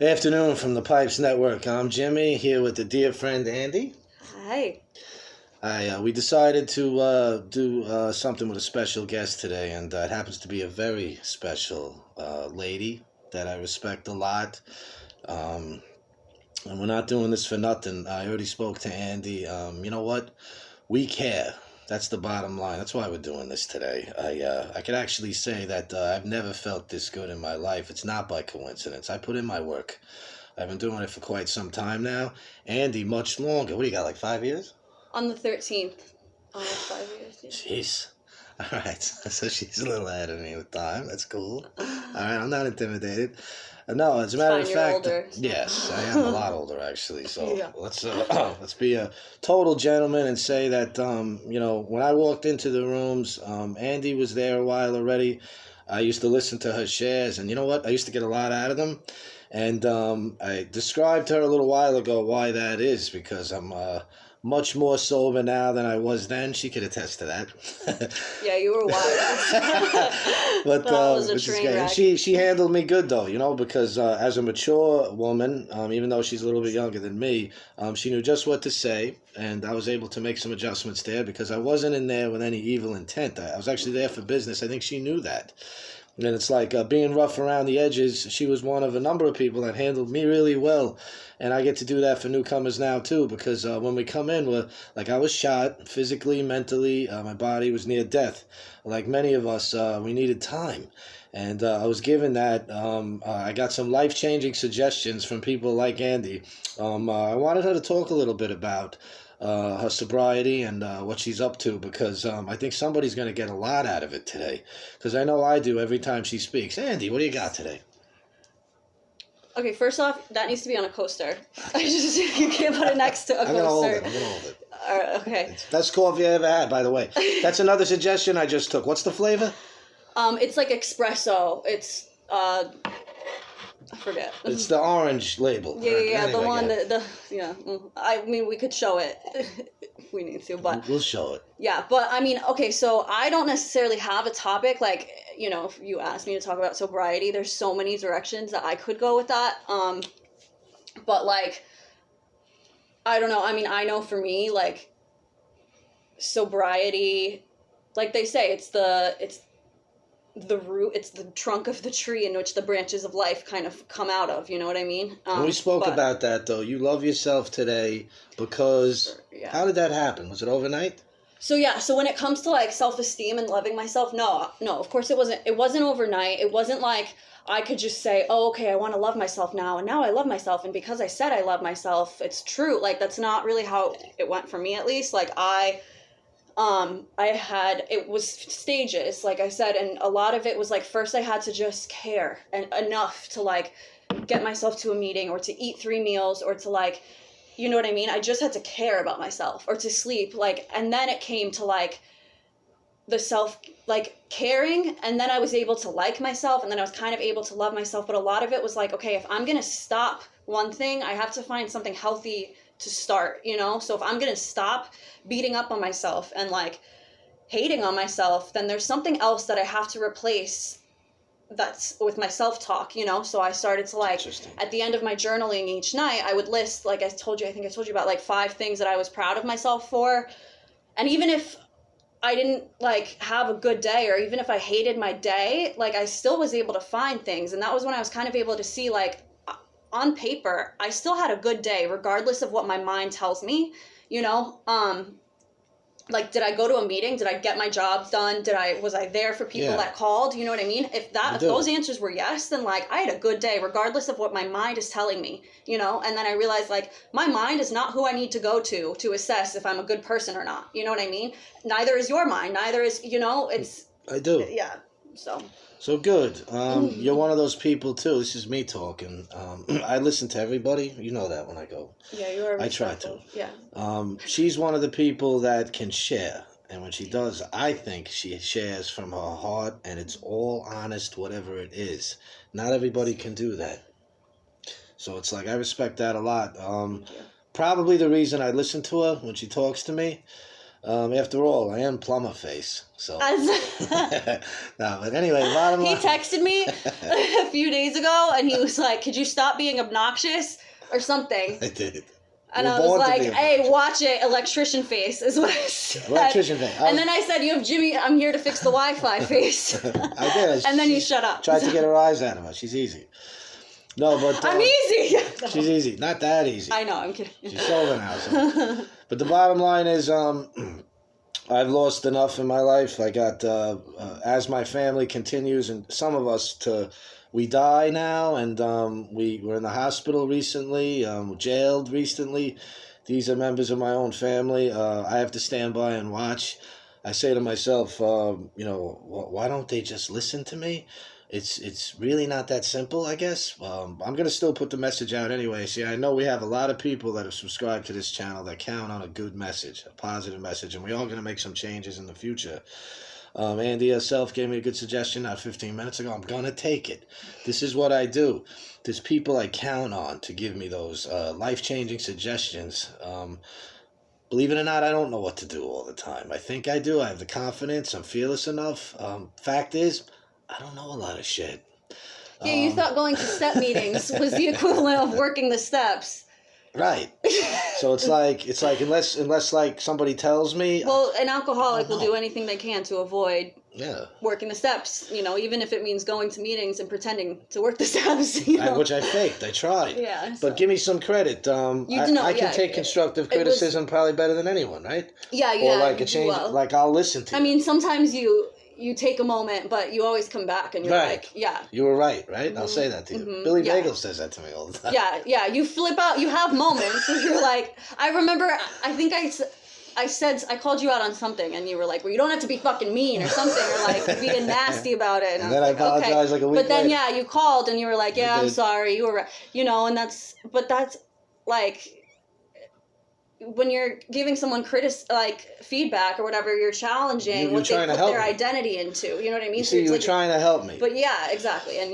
Afternoon from the Pipes Network. I'm Jimmy here with the dear friend Andy. Hi. We decided to do something with a special guest today, and it happens to be a very special lady that I respect a lot. Um, and we're not doing this for nothing. I already spoke to Andy. You know what? We care. That's the bottom line. That's why we're doing this today. I could actually say that I've never felt this good in my life. It's not by coincidence. I put in my work. I've been doing it for quite some time now. Andy, much longer. What do you got, like 5 years? On the 13th. 5 years. Yeah. Jeez. All right. So she's a little ahead of me with time. That's cool. All right. I'm not intimidated. No, as a matter of Fine, you're fact, older, so. yes, I am a lot older actually. So Yeah. let's be a total gentleman and say that when I walked into the rooms, Andy was there a while already. I used to listen to her shares, and you know what? I used to get a lot out of them. And I described to her a little while ago why that is, because I'm much more sober now than I was then. She could attest to that. Yeah, you were wild. But That was a which is train great. And wreck. she handled me good though, because as a mature woman, even though she's a little bit younger than me, she knew just what to say, and I was able to make some adjustments there because I wasn't in there with any evil intent. I was actually there for business. I think she knew that. And it's like being rough around the edges. She was one of a number of people that handled me really well. And I get to do that for newcomers now, too, because when we come in, I was shot physically, mentally. My body was near death. Like many of us, we needed time. And I was given that. I got some life changing suggestions from people like Andy. I wanted her to talk a little bit about her sobriety and what she's up to because I think somebody's going to get a lot out of it today. Because I know I do every time she speaks. Andy, what do you got today? Okay, first off, that needs to be on a coaster. You can't put it next to a I'm going to hold coaster. it. I'm going to hold it. Okay. It's best coffee I ever had, by the way. That's another suggestion I just took. What's the flavor? It's like espresso. It's I forget. It's the orange label. Yeah, Anyway, the one yeah. that I mean, we could show it if we need to, but We'll show it. yeah, but I mean, okay, so I don't necessarily have a topic like, if you asked me to talk about sobriety, there's so many directions that I could go with that. But like, I don't know. I mean, I know for me, like, sobriety, like they say, it's the root, it's the trunk of the tree in which the branches of life kind of come out of, you know what I mean? We spoke but- about that, though. You love yourself today because... Yeah. How did that happen? Was it overnight? So yeah, so when it comes to like self-esteem and loving myself, no, of course it wasn't overnight. It wasn't like I could just say, oh, okay, I want to love myself now, and now I love myself, and because I said I love myself, it's true. Like, that's not really how it went for me, at least. Like, it was stages, like I said, and a lot of it was like, first I had to just care and enough to like get myself to a meeting or to eat 3 meals or to like, you know what I mean? I just had to care about myself or to sleep, like, and then it came to like the self, like caring, and then I was able to like myself, and then I was kind of able to love myself. But a lot of it was like, okay, if I'm gonna stop one thing, I have to find something healthy to start, so if I'm gonna stop beating up on myself and like hating on myself, then there's something else that I have to replace that's with my self-talk, so I started to like, at the end of my journaling each night, I would list, like I told you about like 5 things that I was proud of myself for. And even if I didn't like have a good day, or even if I hated my day, like I still was able to find things. And that was when I was kind of able to see, like, on paper, I still had a good day regardless of what my mind tells me, like, did I go to a meeting? Did I get my job done? Was I there for people that called? You know what I mean? If those answers were yes, then like I had a good day regardless of what my mind is telling me, and then I realized like my mind is not who I need to go to assess if I'm a good person or not. You know what I mean? Neither is your mind. Neither is, it's... I do. Yeah, So good. You're one of those people too. This is me talking. I listen to everybody. You know that when I go. Yeah, you're I try to. Yeah. She's one of the people that can share. And when she does, I think she shares from her heart and it's all honest, whatever it is. Not everybody can do that. So it's like, I respect that a lot. Thank you. Probably the reason I listen to her when she talks to me. After all, I am plumber face. So. As- No, but anyway, bottom he line. texted me a few days ago, and he was like, "Could you stop being obnoxious or something?" I did. And You're I was born to like, be "Hey, obnoxious. watch it, electrician face," is what I said. Electrician face. And then I said, "You have Jimmy. I'm here to fix the Wi-Fi face." I did. And then you shut up. Tried to get her eyes out of her. She's easy. No, but I'm easy. she's easy. Not that easy. I know. I'm kidding. She's sober now. So. But the bottom line is, I've lost enough in my life. I got as my family continues, and some of us we die now, and we were in the hospital recently, jailed recently. These are members of my own family. I have to stand by and watch. I say to myself, why don't they just listen to me? It's really not that simple, I guess. I'm going to still put the message out anyway. See, I know we have a lot of people that have subscribed to this channel that count on a good message, a positive message, and we're all going to make some changes in the future. Andy herself gave me a good suggestion not 15 minutes ago. I'm going to take it. This is what I do. There's people I count on to give me those life-changing suggestions. Believe it or not, I don't know what to do all the time. I think I do. I have the confidence. I'm fearless enough. Fact is, I don't know a lot of shit. Yeah, you thought going to step meetings was the equivalent of working the steps. Right. So it's like unless like somebody tells me. Well, an alcoholic will do anything they can to avoid working the steps. Even if it means going to meetings and pretending to work the steps. Which I faked. I tried. Yeah. But give me some credit. I can take constructive criticism probably better than anyone, right? Yeah. Or like a change. Well. Like I'll listen to you. I mean, sometimes you take a moment, but you always come back and you're like, yeah. You were right? I'll say that to you. Mm-hmm. Billy Bagel says that to me all the time. Yeah. You flip out. You have moments where you're like, I remember, I think I called you out on something and you were like, well, you don't have to be fucking mean or something, or like being nasty about it. And then I apologized like a week But then, later. you called and you were like, yeah, I'm sorry. You were right. And that's like, when you're giving someone feedback or whatever, you're challenging what they put their identity into. You know what I mean? You were trying to help me. But yeah, exactly. And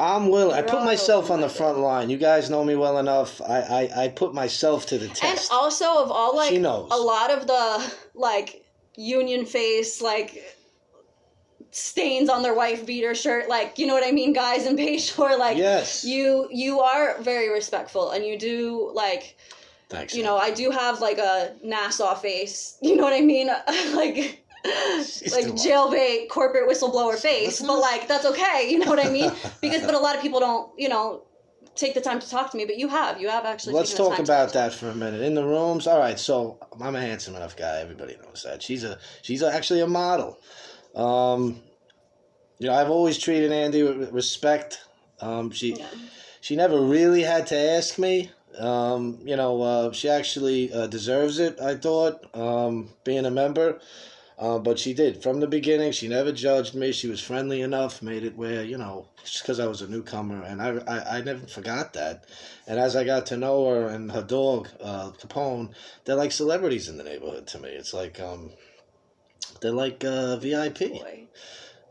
I'm willing. I put myself on the front line. You guys know me well enough. I put myself to the test. And also of all she knows. A lot of the union face stains on their wife beater shirt, you know what I mean, guys in Bayshore, yes. You are very respectful and you do Thanks. I do have a Nassau face, you know what I mean? Jailbait corporate whistleblower face, but that's okay, you know what I mean? But a lot of people don't, take the time to talk to me, but you have actually. Let's talk about that for a minute. In the rooms, all right. So I'm a handsome enough guy. Everybody knows that. She's actually a model. I've always treated Andy with respect. She never really had to ask me. She actually deserves it, I thought, being a member. But she did. From the beginning, she never judged me. She was friendly enough, made it where, just because I was a newcomer. And I never forgot that. And as I got to know her and her dog, Capone, they're like celebrities in the neighborhood to me. It's like, they're like VIP. Boy.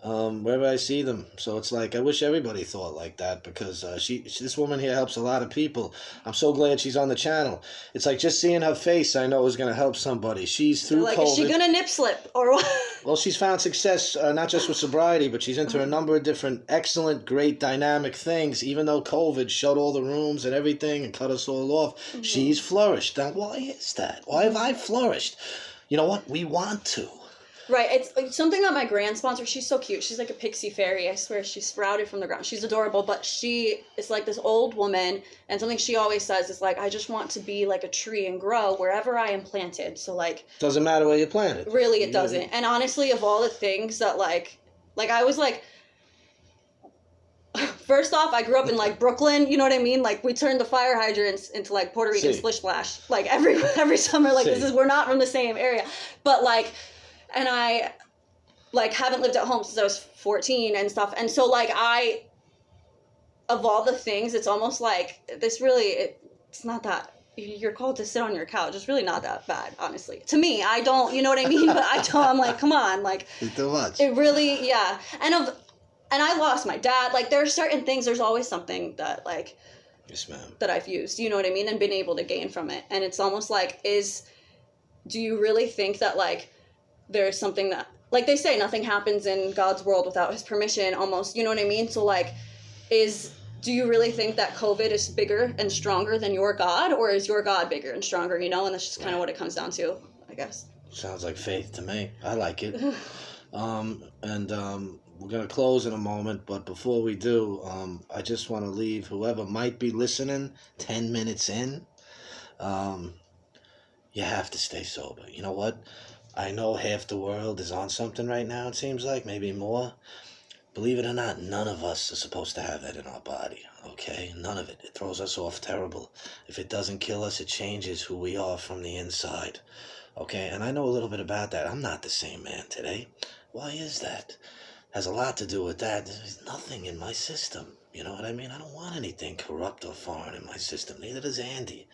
Wherever I see them. So it's like, I wish everybody thought like that, because this woman here helps a lot of people. I'm so glad she's on the channel. It's like just seeing her face, I know is going to help somebody. She's through COVID. Is she going to nip slip or what? Well, she's found success, not just with sobriety, but she's into a number of different excellent, great, dynamic things. Even though COVID shut all the rooms and everything and cut us all off, she's flourished. Now, why is that? Why have I flourished? You know what? We want to. Right, it's something that my grand sponsor, she's so cute. She's like a pixie fairy. I swear, she sprouted from the ground. She's adorable, but she is like this old woman, and something she always says is I just want to be like a tree and grow wherever I am planted. So doesn't matter where you're planted. Really, it doesn't. And honestly, of all the things that I was first off, I grew up in Brooklyn, you know what I mean? We turned the fire hydrants into Puerto Rican splish splash. Every summer, we're not from the same area. But and I, haven't lived at home since I was 14 and stuff. And so, of all the things, it's almost this really, it's not that, you're called to sit on your couch. It's really not that bad, honestly. To me, I don't, you know what I mean? But I don't, I'm come on, It's too much. It really, yeah. And I lost my dad. There are certain things, there's always something that, yes, ma'am. That I've used, you know what I mean? And been able to gain from it. And it's almost do you really think that like there's something that, like they say, nothing happens in God's world without his permission, almost, you know what I mean? So like, do you really think that COVID is bigger and stronger than your God, or is your God bigger and stronger, you know? And that's just kind of what it comes down to, I guess. Sounds like faith to me. I like it. We're going to close in a moment, but before we do, I just want to leave whoever might be listening 10 minutes in. You have to stay sober. You know what? I know half the world is on something right now, it seems like, maybe more. Believe it or not, none of us are supposed to have that in our body, okay? None of it. It throws us off terrible. If it doesn't kill us, it changes who we are from the inside, okay? And I know a little bit about that. I'm not the same man today. Why is that? Has a lot to do with that. There's nothing in my system. You know what I mean? I don't want anything corrupt or foreign in my system. Neither does Andy.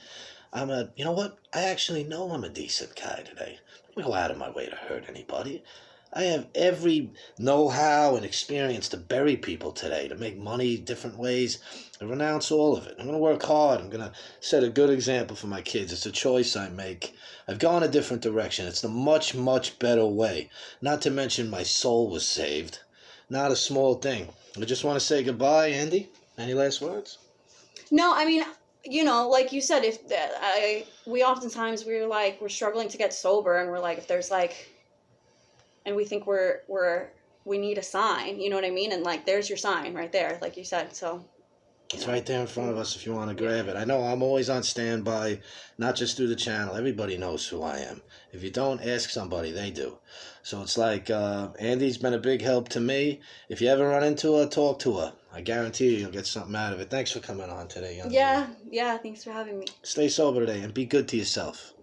You know what? I actually know I'm a decent guy today. I don't go out of my way to hurt anybody. I have every know-how and experience to bury people today, to make money different ways. I renounce all of it. I'm going to work hard. I'm going to set a good example for my kids. It's a choice I make. I've gone a different direction. It's the much, much better way. Not to mention my soul was saved. Not a small thing. I just want to say goodbye, Andy. Any last words? No, I mean, you know, like you said, we oftentimes we're struggling to get sober, and we're like, if there's like, and we think we need a sign, you know what I mean? And like, there's your sign right there, like you said. So it's right there in front of us if you want to grab it. I know I'm always on standby, not just through the channel. Everybody knows who I am. If you don't, ask somebody. They do. So it's like, Andy's been a big help to me. If you ever run into her, talk to her. I guarantee you'll get something out of it. Thanks for coming on today, young lady. Yeah, thanks for having me. Stay sober today and be good to yourself.